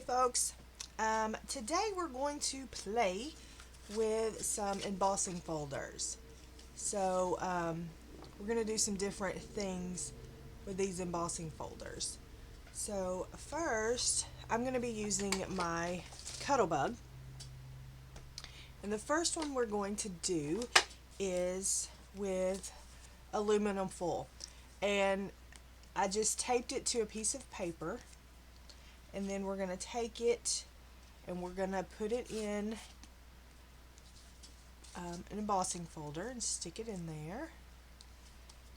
folks, today we're going to play with some embossing folders. So we're going to do some different things with these embossing folders. So first I'm going to be using my Cuttlebug, and the first one we're going to do is with aluminum foil, and I just taped it to a piece of paper, and then we're going to take it and we're going to put it in an embossing folder and stick it in there.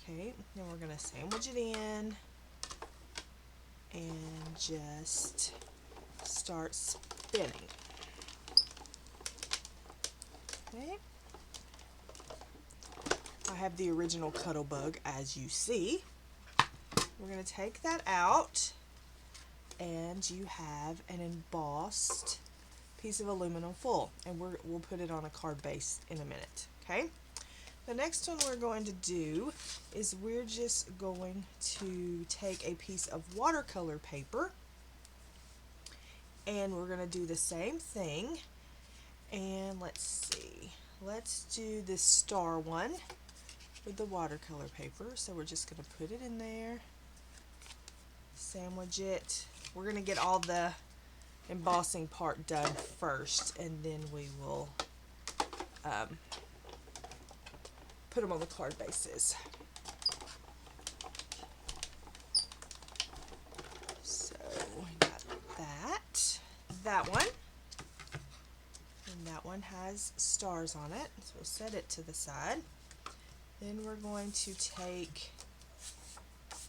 Okay, then we're going to sandwich it in and just start spinning. Okay, I have the original Cuttlebug, as you see. We're going to take that out, and you have an embossed piece of aluminum foil, and we'll put it on a card base in a minute. Okay, the next one we're going to do is we're just going to take a piece of watercolor paper, and we're going to do the same thing. And let's see, let's do this star one with the watercolor paper. So we're just going to put it in there, sandwich it. We're going to get all the embossing part done first, and then we will put them on the card bases. So we got that one, and that one has stars on it, so we'll set it to the side. Then we're going to take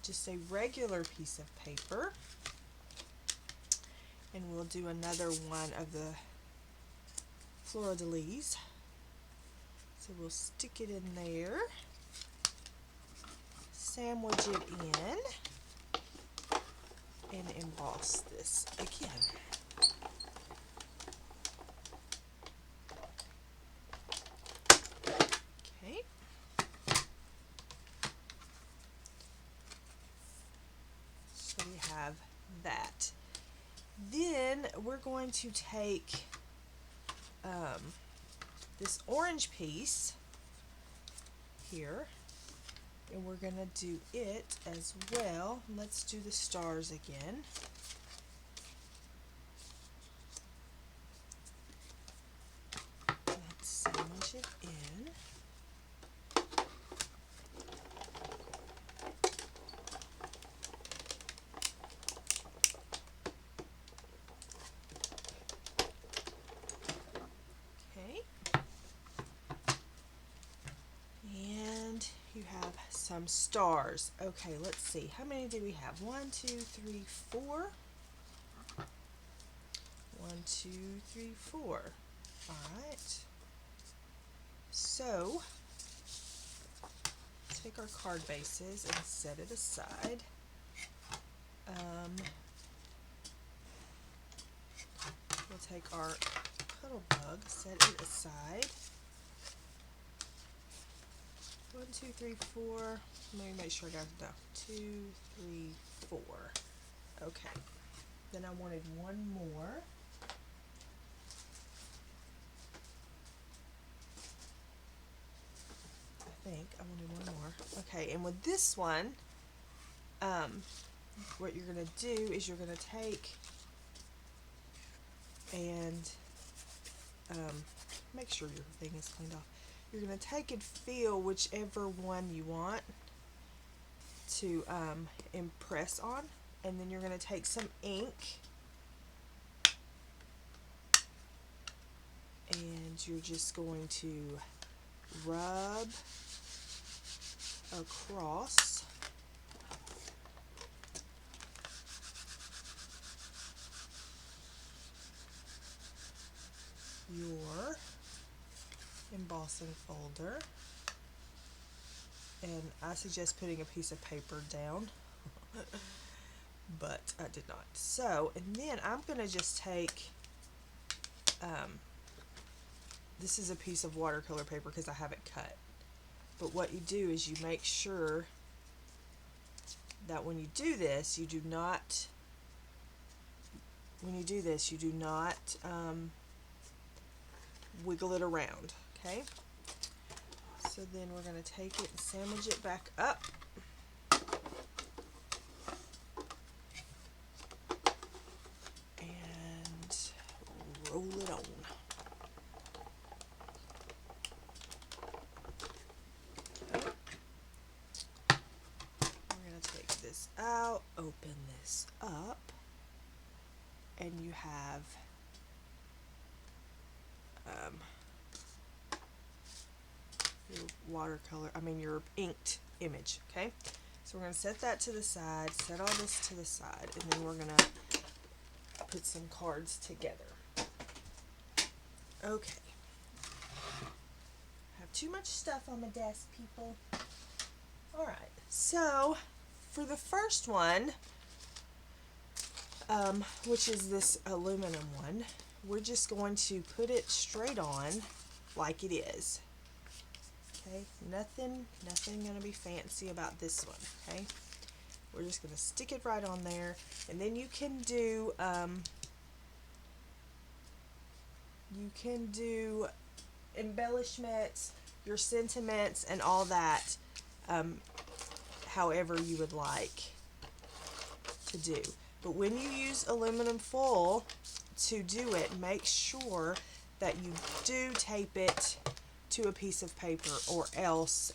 just a regular piece of paper, and we'll do another one of the fleur-de-lis. So we'll stick it in there, sandwich it in, and emboss this again. Okay. So we have that. Then we're going to take this orange piece here, and we're going to do it as well. Let's do the stars again. Let's sandwich it in. You have some stars. Okay, let's see. How many do we have? 1, 2, 3, 4. 1, 2, 3, 4. Alright. So, take our card bases and set it aside. We'll take our Cuttlebug, set it aside. 1, 2, 3, 4. Let me make sure I got it down. 2, 3, 4. Okay. Then I wanted one more. I think I wanted one more. Okay, and with this one, what you're going to do is you're going to take and make sure your thing is cleaned off. You're going to take and feel whichever one you want to impress on, and then you're going to take some ink and you're just going to rub across your embossing folder, and I suggest putting a piece of paper down but I did not. So, and then I'm going to just take this is a piece of watercolor paper because I have it cut, but what you do is you make sure that when you do this, you do not when you do this, you do not wiggle it around, okay? So then we're going to take it and sandwich it back up. And roll it on. Okay. We're going to take this out, open this up, and you have your your inked image, okay? So we're going to set that to the side, set all this to the side, and then we're going to put some cards together. Okay. I have too much stuff on my desk, people. Alright, so for the first one, which is this aluminum one, we're just going to put it straight on like it is. Okay, nothing going to be fancy about this one, okay? We're just going to stick it right on there, and then you can do embellishments, your sentiments, and all that, however you would like to do. But when you use aluminum foil to do it, make sure that you do tape it to a piece of paper, or else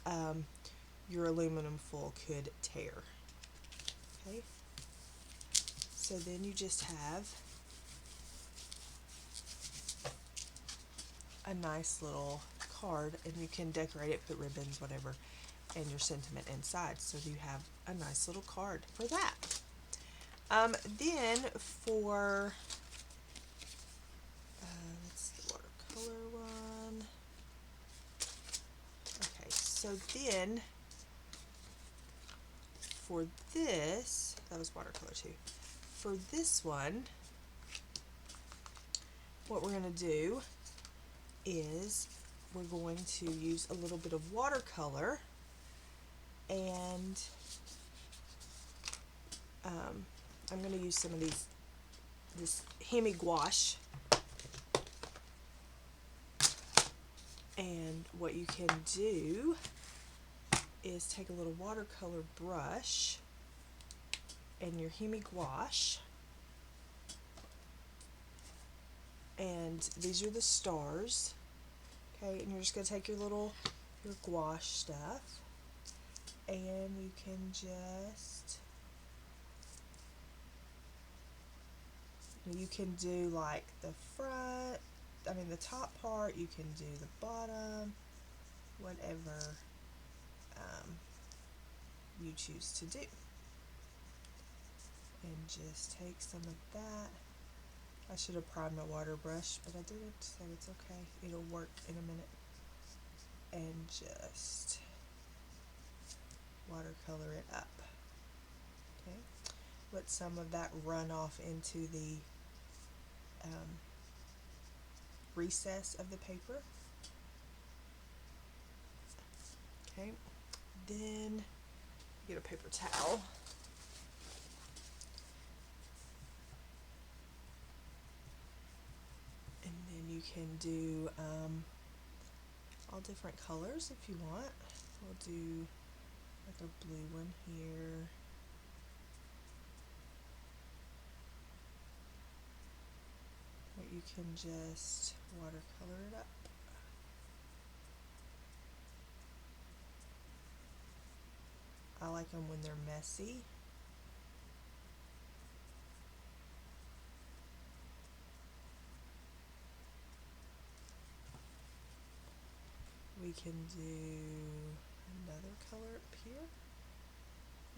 your aluminum foil could tear. Okay, so then you just have a nice little card, and you can decorate it, put ribbons, whatever, and your sentiment inside, so you have a nice little card for that. Then for that's the watercolor one. Okay, so then for this, that was watercolor too. For this one, what we're going to do is we're going to use a little bit of watercolor, and I'm going to use some of this hemi gouache. And what you can do is take a little watercolor brush and your hemi gouache, and these are the stars, okay, and you're just going to take your gouache stuff, and you can just, you can do like the front, the top part, you can do the bottom, whatever you choose to do. And just take some of that. I should have primed my water brush, but I didn't, so it's okay. It'll work in a minute. And just watercolor it up. Okay. Let some of that run off into the recess of the paper. Okay. Then get a paper towel. And then you can do all different colors if you want. We'll do like a blue one here. Or you can just watercolor it up. I like them when they're messy. We can do another color up here.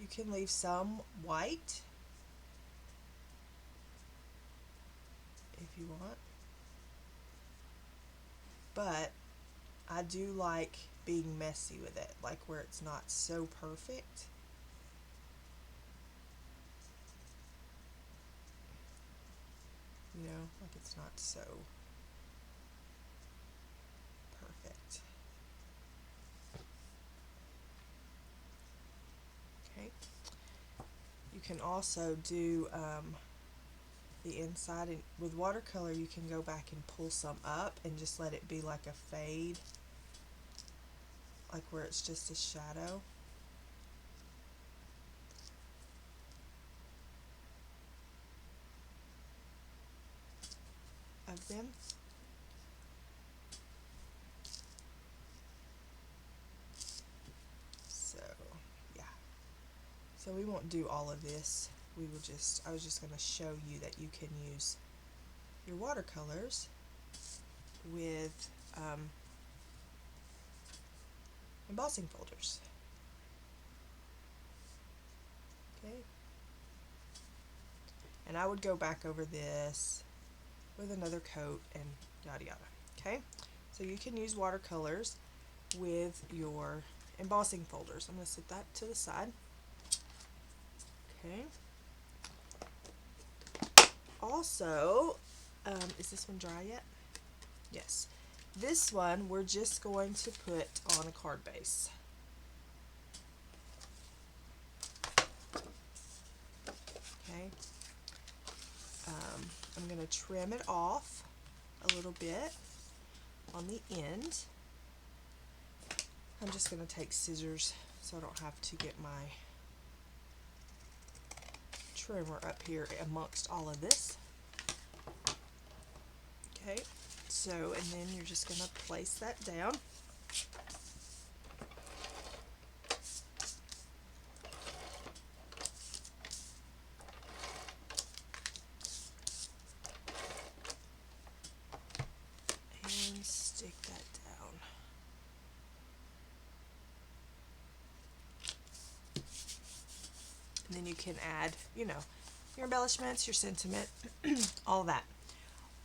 You can leave some white if you want, but I do like being messy with it, like where it's not so perfect. You know, like it's not so perfect. Okay. You can also do the inside, and with watercolor you can go back and pull some up and just let it be like a fade, like where it's just a shadow. Of them. So yeah, so we won't do all of this. I was just going to show you that you can use your watercolors with embossing folders. Okay, and I would go back over this with another coat and yada yada. Okay, so you can use watercolors with your embossing folders. I'm going to set that to the side. Okay. Also, is this one dry yet? Yes. This one we're just going to put on a card base. Okay. I'm going to trim it off a little bit on the end. I'm just going to take scissors so I don't have to get my trimmer up here amongst all of this. Okay, so and then you're just going to place that down. And stick that down. And then you can add, you know, your embellishments, your sentiment, all that.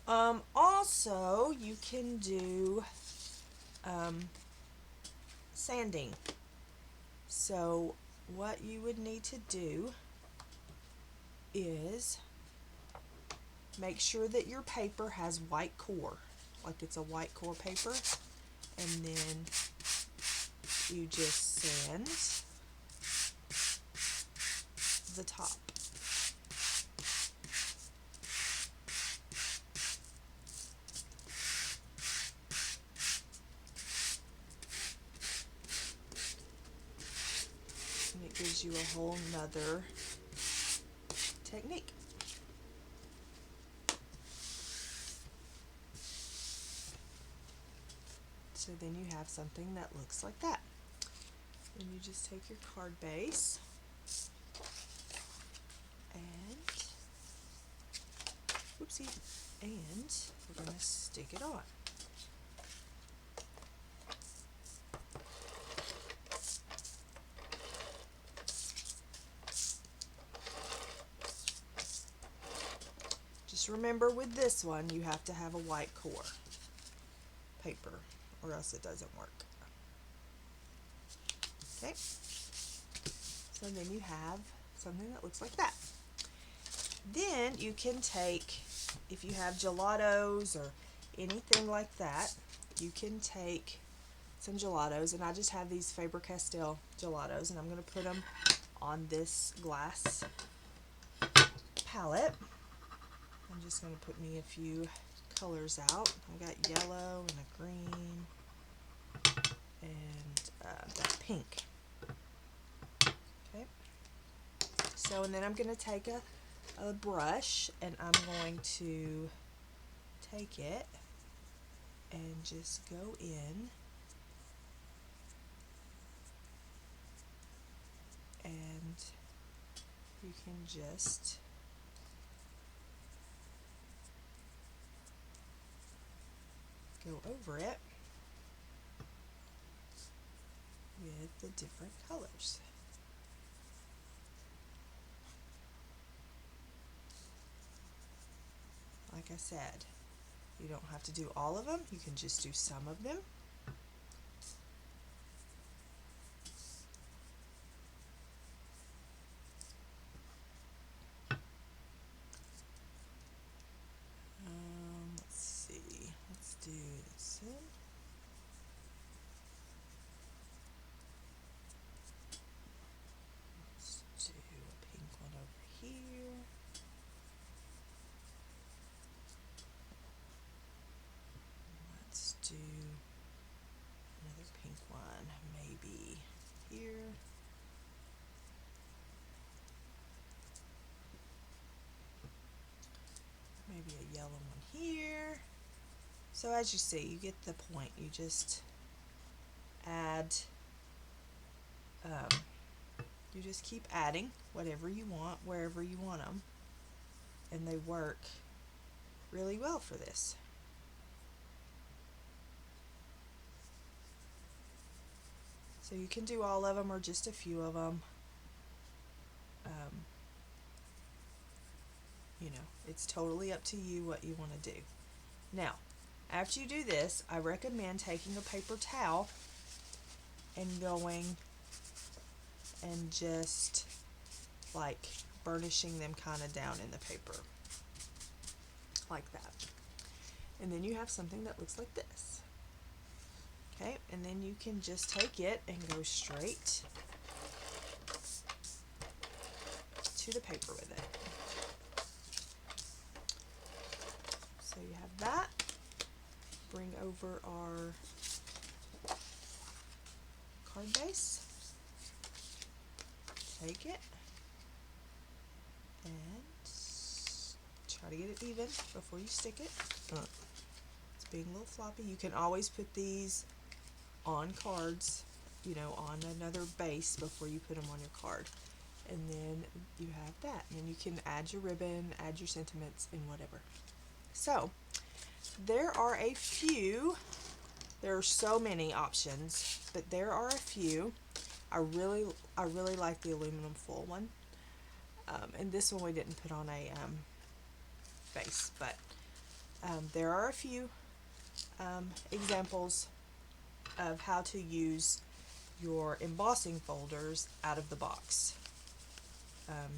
Also, you can do sanding. So what you would need to do is make sure that your paper has white core, like it's a white core paper, and then you just sand the top. And it gives you a whole nother technique. So then you have something that looks like that. And you just take your card base and whoopsie, and we're going to stick it on. Just remember with this one you have to have a white core paper or else it doesn't work. Okay, so then you have something that looks like that. Then you can take, if you have gelatos or anything like that, you can take some gelatos, and I just have these Faber-Castell gelatos, and I'm going to put them on this glass palette. I'm just going to put me a few colors out. I've got yellow and a green and that pink. Okay. So, and then I'm going to take a brush, and I'm going to take it and just go in and you can just go over it with the different colors. Like I said, you don't have to do all of them, you can just do some of them. Let's see, let's do this one. Let's do a pink one over here. So as you see, you get the point. You just add, you just keep adding whatever you want, wherever you want them, and they work really well for this. So you can do all of them or just a few of them. You know, it's totally up to you what you want to do. Now, after you do this, I recommend taking a paper towel and going and just like burnishing them kind of down in the paper like that. And then you have something that looks like this. Okay, and then you can just take it and go straight to the paper with it. So you have that. Bring over our card base. Take it and try to get it even before you stick it. It's being a little floppy. You can always put these on cards, you know, on another base before you put them on your card. And then you have that. And then you can add your ribbon, add your sentiments, and whatever. So, there are a few. There are so many options, but there are a few. I really like the aluminum foil one. And this one we didn't put on a base, but there are a few examples of how to use your embossing folders out of the box.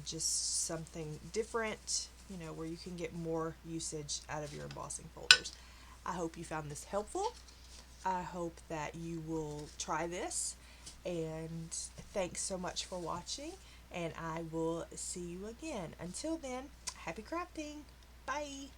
Just something different, you know, where you can get more usage out of your embossing folders. I hope you found this helpful. I hope that you will try this, and thanks so much for watching, and I will see you again. Until then, happy crafting. Bye.